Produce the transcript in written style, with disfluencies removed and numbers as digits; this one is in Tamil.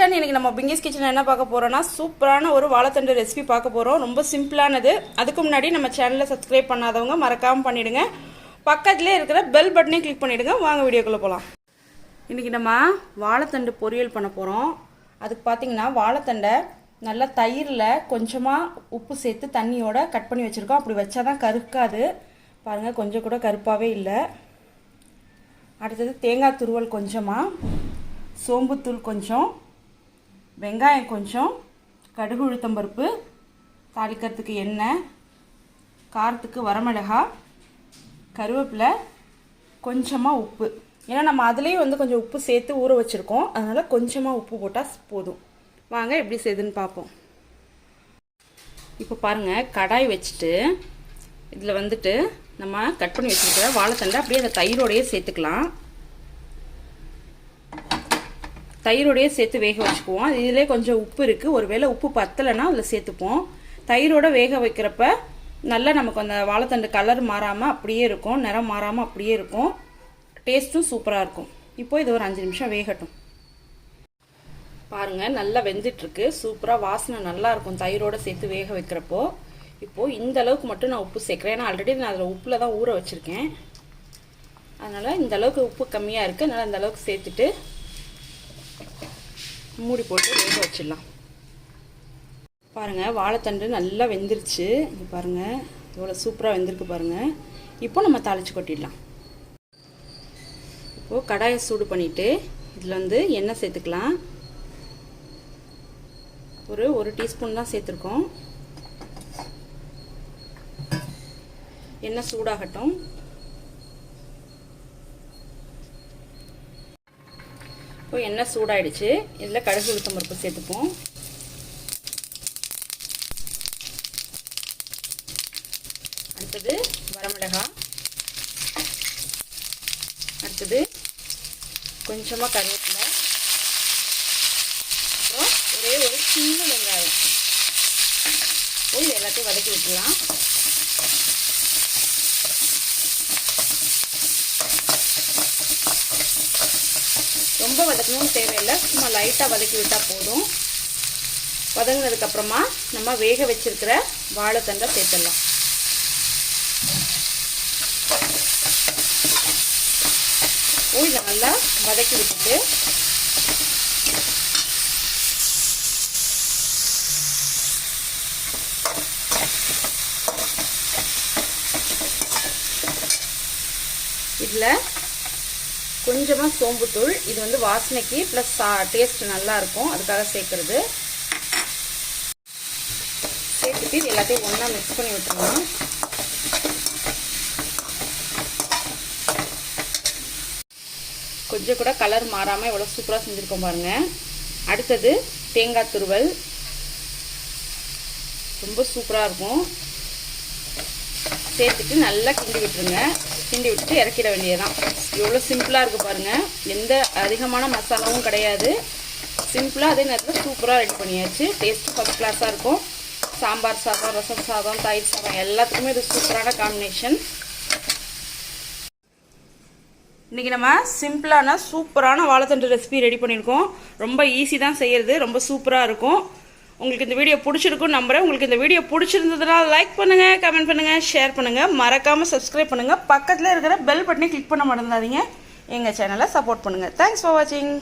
கிச்சன் இன்னைக்கு நம்ம பிங்கிஸ் கிச்சன் என்ன பார்க்க போறோம்னா சூப்பரான ஒரு வாழைத்தண்டு ரெசிபி பார்க்க போறோம். ரொம்ப சிம்பிளானது. அதுக்கு முன்னாடி நம்ம சேனலை சப்ஸ்கிரைப் பண்ணாதவங்க மறக்காம பண்ணிடுங்க. பக்கத்துலேயே இருக்கிற பெல் பட்டனையும் கிளிக் பண்ணிடுங்க. வாங்க வீடியோக்குள்ள போகலாம். இன்னைக்கு நம்ம வாழைத்தண்டு பொரியல் பண்ண போறோம். அதுக்கு பார்த்தீங்கன்னா வாழைத்தண்டை நல்லா தயிரில் கொஞ்சமாக உப்பு சேர்த்து தண்ணியோட கட் பண்ணி வச்சுருக்கோம். அப்படி வச்சாதான் கருக்காது. பாருங்கள், கொஞ்சம் கூட கருப்பாகவே இல்லை. அடுத்தது தேங்காய் துருவல் கொஞ்சமாக, சோம்புத்தூள் கொஞ்சம், வெங்காயம் கொஞ்சம், கடுகு உளுத்தம்பருப்பு, தாளிக்கிறதுக்கு எண்ணெய், காரத்துக்கு வரமிளகாய், கருவேப்பிலை, கொஞ்சமாக உப்பு. ஏன்னா நம்ம அதுலேயும் கொஞ்சம் உப்பு சேர்த்து ஊற வச்சுருக்கோம். அதனால் கொஞ்சமாக உப்பு போட்டால் போதும். வாங்க எப்படி செய்யுதுன்னு பார்ப்போம். இப்போ பாருங்கள், கடாய் வச்சுட்டு இதில் நம்ம கட் பண்ணி வச்சுருக்கிற வாழைத்தண்டை அப்படியே அந்த தயிரோடையே சேர்த்துக்கலாம். தயிரோடையே சேர்த்து வேக வச்சுக்குவோம். இதிலே கொஞ்சம் உப்பு இருக்குது. ஒருவேளை உப்பு பத்தலைன்னா அதில் சேர்த்துப்போம். தயிரோட வேக வைக்கிறப்ப நல்லா நமக்கு அந்த வாழைத்தண்டு கலர் மாறாமல் அப்படியே இருக்கும், நிறம் மாறாமல் அப்படியே இருக்கும். டேஸ்ட்டும் சூப்பராக இருக்கும். இப்போ இது ஒரு 5 நிமிஷம் வேகட்டும். பாருங்கள், நல்லா வெந்துட்டுருக்கு. சூப்பராக வாசனை நல்லா இருக்கும் தயிரோடு சேர்த்து வேக வைக்கிறப்போ. இப்போது இந்த அளவுக்கு மட்டும் நான் உப்பு சேர்க்குறேன். ஏன்னா ஆல்ரெடி நான் அதில் உப்பில் தான் ஊற வச்சுருக்கேன். அதனால் இந்த அளவுக்கு உப்பு கம்மியாக இருக்குது. அதனால் இந்த அளவுக்கு சேர்த்துட்டு மூடி போட்டு வேக வச்சிடலாம். பாருங்கள், வாழைத்தண்டு நல்லா வெந்துருச்சு. இங்கே பாருங்கள், இவ்வளோ சூப்பராக வெந்திருக்கு பாருங்கள். இப்போ நம்ம தாளித்து கொட்டிடலாம். இப்போது கடாயை சூடு பண்ணிவிட்டு இதில் எண்ணெய் சேர்த்துக்கலாம். ஒரு டீஸ்பூன் தான் சேர்த்துருக்கோம். எண்ணெய் சூடாகட்டும். இப்போ எண்ணெய் சூடாயிடுச்சு. இதில் கடுகு உளுத்தம் பருப்பு சேர்த்துப்போம். அடுத்தது வரமிளகாய், அடுத்தது கொஞ்சமாக கருவேப்பிலை, அப்புறம் ஒரு சின்ன வெங்காயம். இது எல்லாத்தையும் வதக்கி விட்டுலாம். ரொம்ப வதக்கணும்னு தேவையில்லை, சும்மா லைட்டாக வதக்கி விட்டால் போதும். வதங்கினதுக்கப்புறமா நம்ம வேக வச்சிருக்கிற வாழைத்தண்டை சேர்த்துடலாம். இதை நல்லா வதக்கி விட்டுட்டு இதில் கொஞ்சமாக சோம்புத்தூள், இது வாசனைக்கு ப்ளஸ் டேஸ்ட் நல்லா இருக்கும், அதுக்காக சேர்க்குறது. சேர்த்துட்டு இது எல்லாத்தையும் ஒன்றா மிக்ஸ் பண்ணி விட்டுருவோம். கொஞ்சம் கூட கலர் மாறாமல் எவ்வளோ சூப்பராக செஞ்சுருக்கோம் பாருங்கள். அடுத்தது தேங்காய் துருவல், ரொம்ப சூப்பராக இருக்கும். சேர்த்துட்டு நல்லா கிண்டி விட்டுருங்க. கிண்டி விட்டுட்டு இறக்கிட வேண்டியதுதான். எவ்வளோ சிம்பிளாக இருக்குது பாருங்கள். எந்த அதிகமான மசாலாவும் கிடையாது. சிம்பிளாக அதே நேரத்தில் சூப்பராக ரெடி பண்ணியாச்சு. டேஸ்ட் ஃபஸ்ட் கிளாஸாக இருக்கும். சாம்பார் சாதம், ரசம் சாதம், தயிர் சாதம் எல்லாத்துக்குமே இது சூப்பரான காம்பினேஷன். இன்றைக்கி நம்ம சிம்பிளான சூப்பரான வாழைத்தண்டு ரெசிபி ரெடி பண்ணியிருக்கோம். ரொம்ப ஈஸி தான் செய்கிறது, ரொம்ப சூப்பராக இருக்கும். உங்களுக்கு இந்த வீடியோ பிடிச்சிருக்குன்னு நம்புகிறேன். உங்களுக்கு இந்த வீடியோ பிடிச்சிருந்ததுனா லைக் பண்ணுங்கள், கமெண்ட் பண்ணுங்கள், ஷேர் பண்ணுங்கள், மறக்காமல் சப்ஸ்கிரைப் பண்ணுங்கள். பக்கத்தில் இருக்கிற பெல் பட்டனை கிளிக் பண்ண மறந்துடாதீங்க. எங்கள் சேனலை சப்போர்ட் பண்ணுங்கள். தேங்க்ஸ் ஃபார் வாட்சிங்.